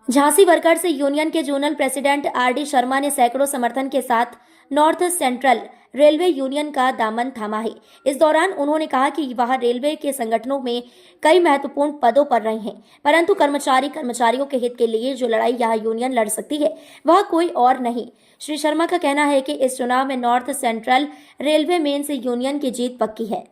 Jhansi workers union के zonal president RD Sharma ने सैकड़ों समर्थन के साथ नॉर्थ सेंट्रल रेलवे यूनियन का दामन थामा है। इस दौरान उन्होंने कहा कि वह रेलवे के संगठनों में कई महत्वपूर्ण पदों पर रहे हैं, परंतु कर्मचारियों के हित के लिए जो लड़ाई यह यूनियन लड़ सकती है वह कोई और नहीं। श्री शर्मा का कहना है कि इस चुनाव में North Central Railway Men's Union की जीत पक्की है।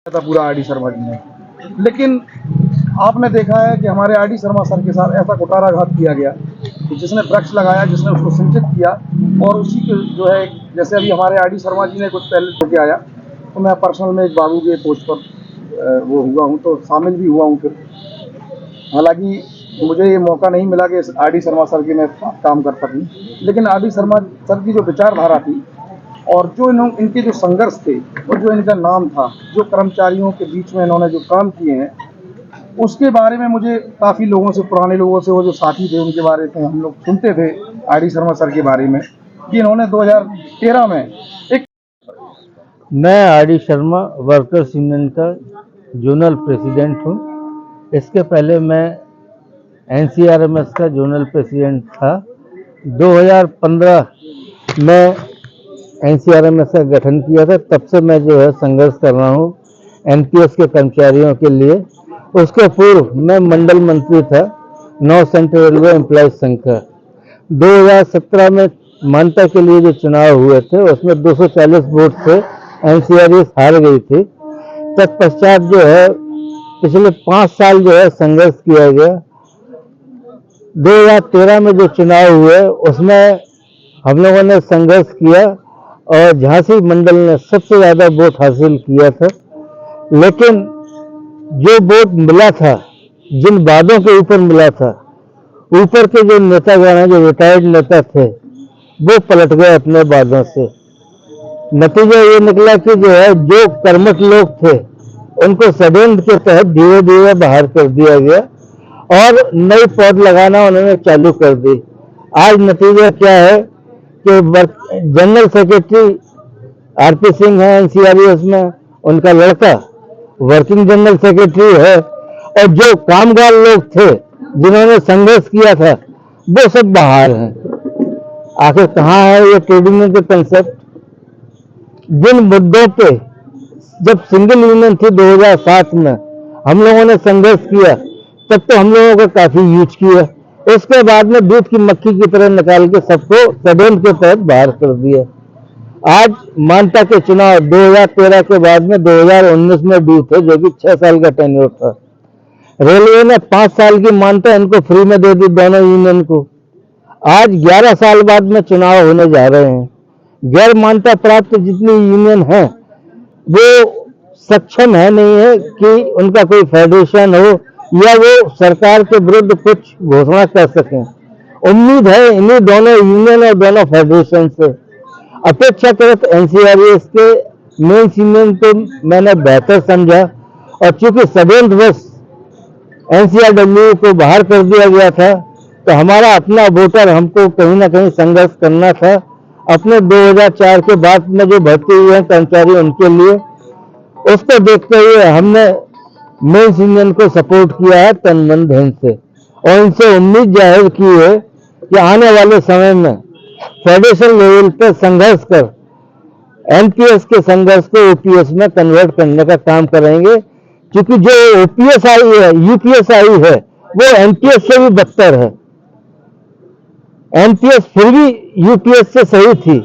था पूरा आरडी शर्मा जी ने, लेकिन आपने देखा है कि हमारे आरडी शर्मा सर के साथ ऐसा कुटाराघात किया गया कि जिसने वृक्ष लगाया, जिसने उसको सिंचित किया, और उसी के जो है, जैसे अभी हमारे आरडी शर्मा जी ने कुछ पहले होके आया, तो मैं पर्सनल में एक बाबू के पोस्ट पर वो हुआ हूँ, तो शामिल भी हुआ हूँ। फिर हालांकि मुझे ये मौका नहीं मिला कि आरडी शर्मा सर के मैं काम कर सकूँ, लेकिन आरडी शर्मा सर की जो विचारधारा थी और जो इनके जो संघर्ष थे और जो इनका नाम था, जो कर्मचारियों के बीच में इन्होंने जो काम किए हैं, उसके बारे में मुझे काफ़ी लोगों से, पुराने लोगों से, वो जो साथी थे उनके बारे में हम लोग सुनते थे आरडी शर्मा सर के बारे में कि इन्होंने 2013 में एक। मैं आरडी शर्मा वर्कर्स यूनियन का जोनल प्रेसिडेंट हूँ। इसके पहले मैं एनसीआरएमएस का जोनल प्रेसिडेंट था। 2015 में एनसीआरएमएस का गठन किया था, तब से मैं जो है संघर्ष कर रहा हूँ एनपीएस के कर्मचारियों के लिए। उसके पूर्व मैं मंडल मंत्री था नॉर्थ सेंट्रल रेलवे एम्प्लॉयज संघ का। 2017 में मानता के लिए जो चुनाव हुए थे उसमें 240 वोट से एनसीआरएस हार गई थी। तत्पश्चात जो है पिछले 5 साल जो है संघर्ष किया गया। 2013 में जो चुनाव हुए उसमें हम लोगों ने संघर्ष किया और झांसी मंडल ने सबसे ज़्यादा वोट हासिल किया था, लेकिन जो वोट मिला था, जिन वादों के ऊपर मिला था, ऊपर के जो नेतागण हैं, जो रिटायर्ड नेता थे, वो पलट गए अपने वादों से। नतीजा ये निकला कि जो है जो कर्मठ लोग थे उनको षड्यंत्र के तहत धीरे धीरे बाहर कर दिया गया और नई पौध लगाना उन्होंने चालू कर दी। आज नतीजा क्या है कि जनरल सेक्रेटरी आरपी सिंह है एनसीआरएस में, उनका लड़का वर्किंग जनरल सेक्रेटरी है, और जो कामगार लोग थे जिन्होंने संघर्ष किया था वो सब बाहर हैं। आखिर कहाँ है ये ट्रेड यूनियन का कंसेप्ट? जिन मुद्दों पे जब सिंगल यूनियन थी 2007 में हम लोगों ने संघर्ष किया, तब तो हम लोगों को काफी यूज किया, उसके बाद में दूध की मक्खी की तरह निकाल के सबको षड्यंत्र के तहत बाहर कर दिया। आज मानता के चुनाव 2013 के बाद में 2019 में ड्यू थे, जो कि 6 साल का टेन्योर था। रेलवे ने 5 साल की मानता इनको फ्री में दे दी दोनों यूनियन को। आज 11 साल बाद में चुनाव होने जा रहे हैं। गैर मान्यता प्राप्त जितनी यूनियन है वो सक्षम है नहीं है कि उनका कोई फेडरेशन हो या वो सरकार के विरुद्ध कुछ घोषणा कर सकें। उम्मीद है इन्हीं दोनों यूनियन और दोनों फेडरेशन से। अपेक्षाकृत एनसीआरएस के मेंस यूनियन को मैंने बेहतर समझा, और चूंकि षड्यंत्रवश एनसीआरडब्ल्यू को बाहर कर दिया गया था, तो हमारा अपना वोटर हमको कहीं ना कहीं संघर्ष करना था अपने 2004 के बाद में जो भर्ती हुए हैं कर्मचारी उनके लिए। उसको देखते हुए हमने मेंस यूनियन को सपोर्ट किया है तन मन धन से, और इनसे उम्मीद जाहिर की है कि आने वाले समय में फेडरेशन लेवल पर संघर्ष कर एनपीएस के संघर्ष को ओपीएस में कन्वर्ट करने का काम करेंगे, क्योंकि जो ओपीएस आई है, यूपीएस आई है, वो एनपीएस से भी बदतर है। एनपीएस फिर भी यूपीएस से सही थी,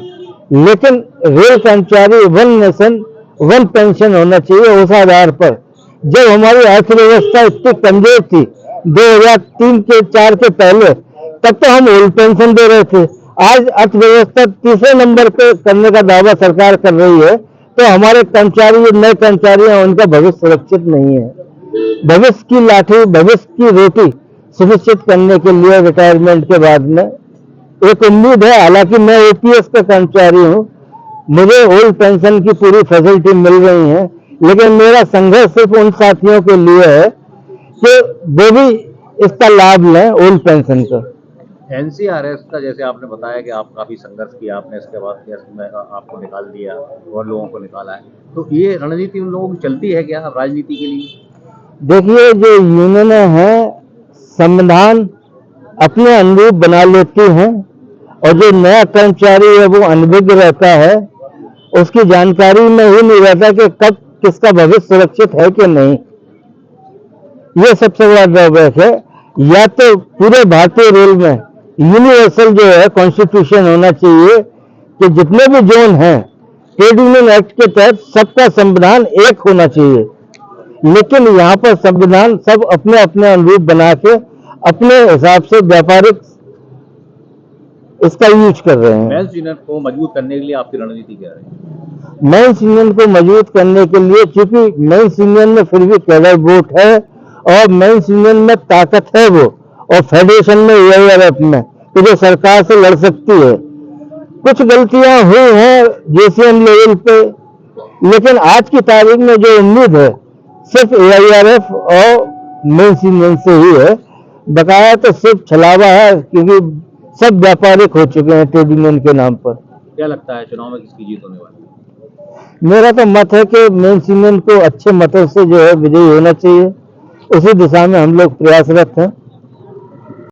लेकिन रेल कर्मचारी वन नेशन वन पेंशन होना चाहिए। उस आधार पर जब हमारी अर्थव्यवस्था इतनी कमजोर थी 2003 के 4 के पहले, तब तो हम ओल्ड पेंशन दे रहे थे। आज अर्थव्यवस्था तीसरे नंबर पे करने का दावा सरकार कर रही है, तो हमारे कर्मचारी, जो नए कर्मचारी हैं, उनका भविष्य सुरक्षित नहीं है। भविष्य की लाठी, भविष्य की रोटी सुनिश्चित करने के लिए रिटायरमेंट के बाद में एक उम्मीद है। हालांकि मैं ओपीएस का कर्मचारी हूँ, मुझे ओल्ड पेंशन की पूरी फैसिलिटी मिल रही है, लेकिन मेरा संघर्ष सिर्फ उन साथियों के लिए है कि वो भी इसका लाभ लें ओल्ड पेंशन का। एनसीआरएस का जैसे आपने बताया कि आप काफी संघर्ष किया आपने, इसके बाद केस में आपको निकाल दिया और लोगों को निकाला है, तो ये रणनीति उन लोगों की चलती है क्या राजनीति के लिए? देखिए, जो यूनियनें हैं संविधान अपने अनुरूप बना लेती हैं और जो नया कर्मचारी है वो अनभिज्ञ रहता है, उसकी जानकारी में ही नहीं रहता कि कब किसका भविष्य सुरक्षित है कि नहीं। ये सबसे बड़ा ड्रॉबैक है। या तो पूरे भारतीय रेल में यूनिवर्सल जो है कॉन्स्टिट्यूशन होना चाहिए कि जितने भी जोन हैं ट्रेड यूनियन एक्ट के तहत सबका संविधान एक होना चाहिए, लेकिन यहाँ पर संविधान सब अपने अपने अनुरूप बना के अपने हिसाब से व्यापारिक इसका यूज कर रहे हैं। मेंस यूनियन को मजबूत करने के लिए आपकी रणनीति क्या है? मेंस यूनियन को मजबूत करने के लिए, चूंकि मेंस यूनियन में फिर भी कैडर वोट है और मेंस यूनियन में ताकत है वो, और फेडरेशन में एआईआरएफ में तो जो सरकार से लड़ सकती है। कुछ गलतियां हुई हैं जेसीएम लेवल पे, लेकिन आज की तारीख में जो उम्मीद है सिर्फ एआईआरएफ और मेंस यूनियन से ही है। बकाया तो सिर्फ छलावा है, क्योंकि सब व्यापारिक हो चुके हैं ट्रेड यूनियन के नाम पर। क्या लगता है चुनाव में किसकी जीत होने वाली है? मेरा तो मत है कि मेंस यूनियन को अच्छे मतों से जो है विजयी होना चाहिए। उसी दिशा में हम लोग प्रयासरत हैं।